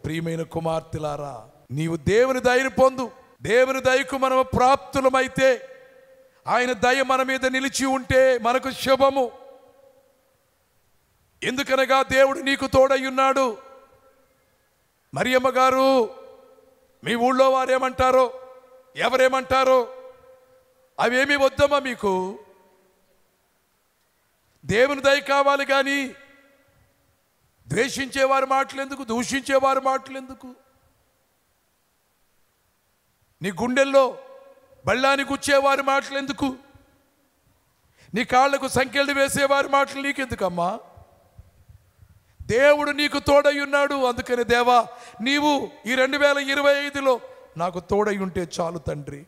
ప్రియమైన కుమార్తెలారా, నీవు దేవుని దయను పొందు. దేవుని దయకు మనము ప్రాప్తులమైతే, ఆయన దయ మన మీద నిలిచి ఉంటే మనకు శుభము. ఎందుకనగా దేవుడు నీకు తోడయ్యున్నాడు. మరియమ్మ గారు, మీ ఊళ్ళో వారేమంటారో, ఎవరేమంటారో అవేమీ వద్దమ్మా. మీకు దేవుని దయ కావాలి కానీ ద్వేషించేవారి మాటలు ఎందుకు, దూషించేవారి మాటలు ఎందుకు? నీ గుండెల్లో బళ్ళాన్ని గుచ్చేవారి మాటలు ఎందుకు? నీ కాళ్లకు సంకెళ్ళు వేసేవారి మాటలు నీకెందుకమ్మా? దేవుడు నీకు తోడై ఉన్నాడు. అందుకని దేవా, నీవు ఈ 2025లో నాకు తోడై ఉంటే చాలు తండ్రి.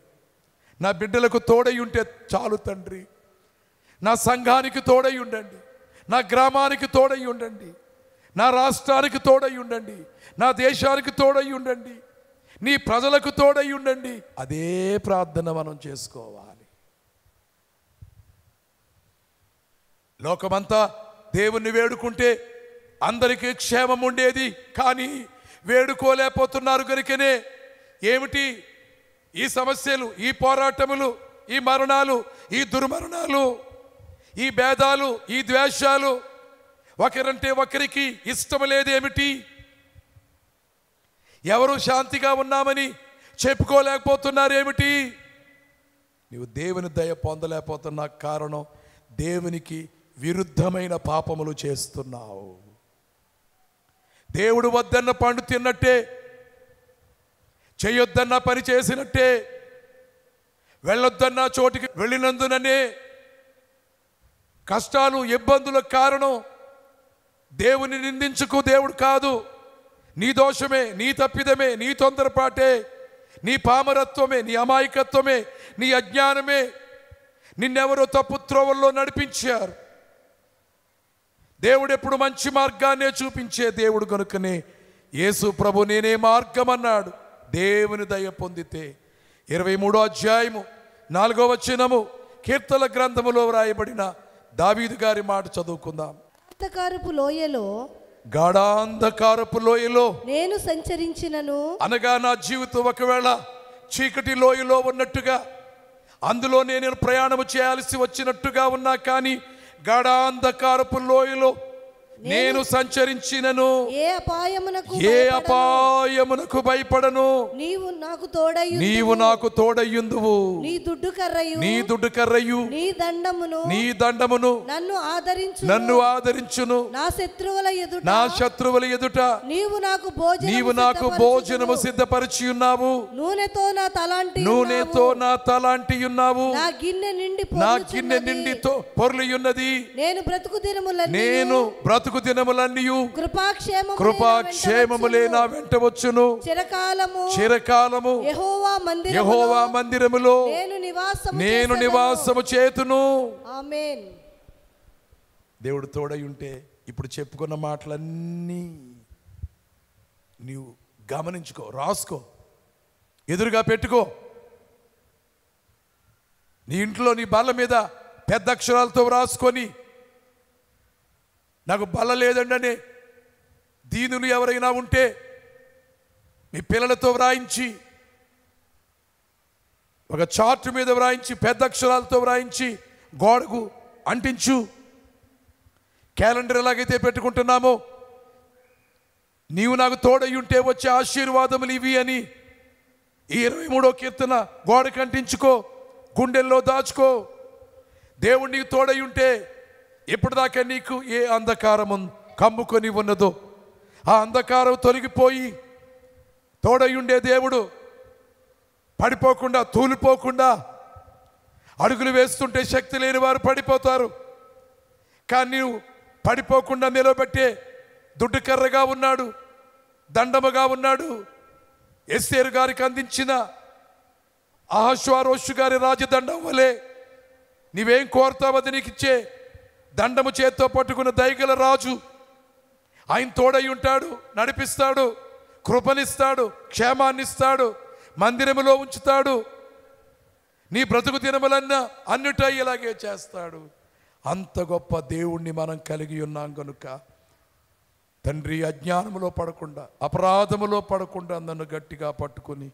నా బిడ్డలకు తోడై ఉంటే చాలు తండ్రి. నా సంఘానికి తోడై ఉండండి, నా గ్రామానికి తోడై ఉండండి, నా రాష్ట్రానికి తోడై ఉండండి, నా దేశానికి తోడై ఉండండి, నీ ప్రజలకు తోడై ఉండండి. అదే ప్రార్థన మనం చేసుకోవాలి. లోకమంతా దేవుణ్ణి వేడుకుంటే అందరికీ క్షేమం ఉండేది. కానీ వేడుకోలేకపోతున్నారు కనుకనే ఏమిటి ఈ సమస్యలు, ఈ పోరాటములు, ఈ మరణాలు, ఈ దుర్మరణాలు, ఈ భేదాలు, ఈ ద్వేషాలు? ఒకరంటే ఒకరికి ఇష్టం లేదేమిటి? ఎవరు శాంతిగా ఉన్నామని చెప్పుకోలేకపోతున్నారేమిటి? నీవు దేవుని దయ పొందలేకపోతున్న కారణం దేవునికి విరుద్ధమైన పాపములు చేస్తున్నావు. దేవుడు వద్దన్న పండు తిన్నట్టే, చేయొద్దన్న పని చేసినట్టే, వెళ్ళొద్దన్న చోటికి వెళ్ళినందుననే కష్టాలు, ఇబ్బందులకు కారణం దేవుని నిందించుకు. దేవుడు కాదు. నీ దోషమే, నీ తప్పిదమే, నీ తొందరపాటే, నీ పామరత్వమే, నీ అమాయకత్వమే, నీ అజ్ఞానమే నిన్నెవరో తప్పు త్రోవల్లో నడిపించారు. దేవుడు ఎప్పుడు మంచి మార్గాన్నే చూపించే దేవుడు కనుకనే యేసు ప్రభు నేనే మార్గం అన్నాడు. దేవుని దయ పొందితే 23వ అధ్యాయము 4వ వచనము కీర్తన గ్రంథములో వ్రాయబడిన దావీదు గారి మాట చదువుకుందాం. అంధకారపు లోయలో, గాఢాంధకారపు లోయలో నేను సంచరించినను, అనగా నా జీవితం ఒకవేళ చీకటి లోయలో ఉన్నట్టుగా, అందులో నేను ప్రయాణము చేయాల్సి వచ్చినట్టుగా ఉన్నా కానీ గాఢాంధకారపు లోయలో నేను సంచరించినను ఏ అపాయమునకు భయపడను. నీవు నాకు తోడయ్యుందువు. నీ దుడ్డు కర్రయు నీ దండమును నన్ను ఆదరించును. నా శత్రువుల ఎదుట నీవు నాకు భోజనము సిద్ధపరిచి ఉన్నావు. నూనెతో నా తలాంటి ఉన్నావు. నా గిన్నె నిండి పొర్లి ఉన్నది. నేను బ్రతుకు దినములన్నీయు కృపాక్షేమములే నా వెంట వచ్చును. చిరకాలము యెహోవా మందిరములో నేను నివాసము చేతును. ఆమేన్. దేవుడు తోడై ఉంటే ఇప్పుడు చెప్పుకున్న మాటలన్నీ నీవు గమనించుకో, రాసుకో, ఎదురుగా పెట్టుకో. నీ ఇంట్లో నీ బల్ల మీద పెద్ద అక్షరాలతో రాసుకొని, నాకు బల్ల లేదండి అని దీనులు ఎవరైనా ఉంటే మీ పిల్లలతో వ్రాయించి, ఒక చార్ట్ మీద వ్రాయించి, పెద్ద అక్షరాలతో వ్రాయించి గోడకు అంటించు. క్యాలెండర్ ఎలాగైతే పెట్టుకుంటున్నామో, నీవు నాకు తోడై ఉంటే వచ్చే ఆశీర్వాదములు ఇవి అని ఈ 23వ కీర్తన గోడకు అంటించుకో, గుండెల్లో దాచుకో. దేవుడు నీకు తోడై ఉంటే ఇప్పటిదాకా నీకు ఏ అంధకారము కమ్ముకొని ఉన్నదో ఆ అంధకారం తొలగిపోయి తోడై ఉండే దేవుడు పడిపోకుండా, తూలిపోకుండా, అడుగులు వేస్తుంటే శక్తి లేని వారు పడిపోతారు. కానీ నీవు పడిపోకుండా నిలబెట్టే దుడ్డు కర్రగా ఉన్నాడు, దండముగా ఉన్నాడు. ఎస్తేరు గారికి అందించిన అహష్వేరోషు గారి రాజదండం వలె నీవేం కోరుతావో అది నీకు ఇచ్చే దండము చేత్తో పట్టుకున్న దయగల రాజు. ఆయన తోడై ఉంటాడు, నడిపిస్తాడు, కృపనిస్తాడు, క్షేమాన్నిస్తాడు, మందిరములో ఉంచుతాడు. నీ బ్రతుకు దినములన్నా అన్నిటా ఇలాగే చేస్తాడు. అంత గొప్ప దేవుణ్ణి మనం కలిగి ఉన్నాం కనుక తండ్రి, అజ్ఞానములో పడకుండా, అపరాధములో పడకుండా నన్ను గట్టిగా పట్టుకొని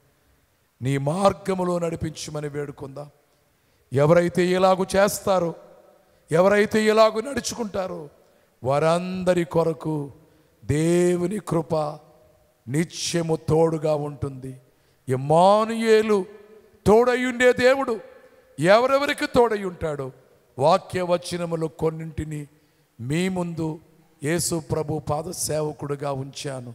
నీ మార్గములో నడిపించమని వేడుకుందాం. ఎవరైతే ఇలాగు చేస్తారో, ఎవరైతే ఇలాగు నడుచుకుంటారో వారందరి కొరకు దేవుని కృప నిత్యము తోడుగా ఉంటుంది. ఇమ్మానుయేలు, తోడయుండే దేవుడు ఎవరెవరికి తోడై ఉంటాడో వాక్య వచనములు కొన్నింటిని మీ ముందు యేసు ప్రభు పాద సేవకుడుగా ఉంచాను.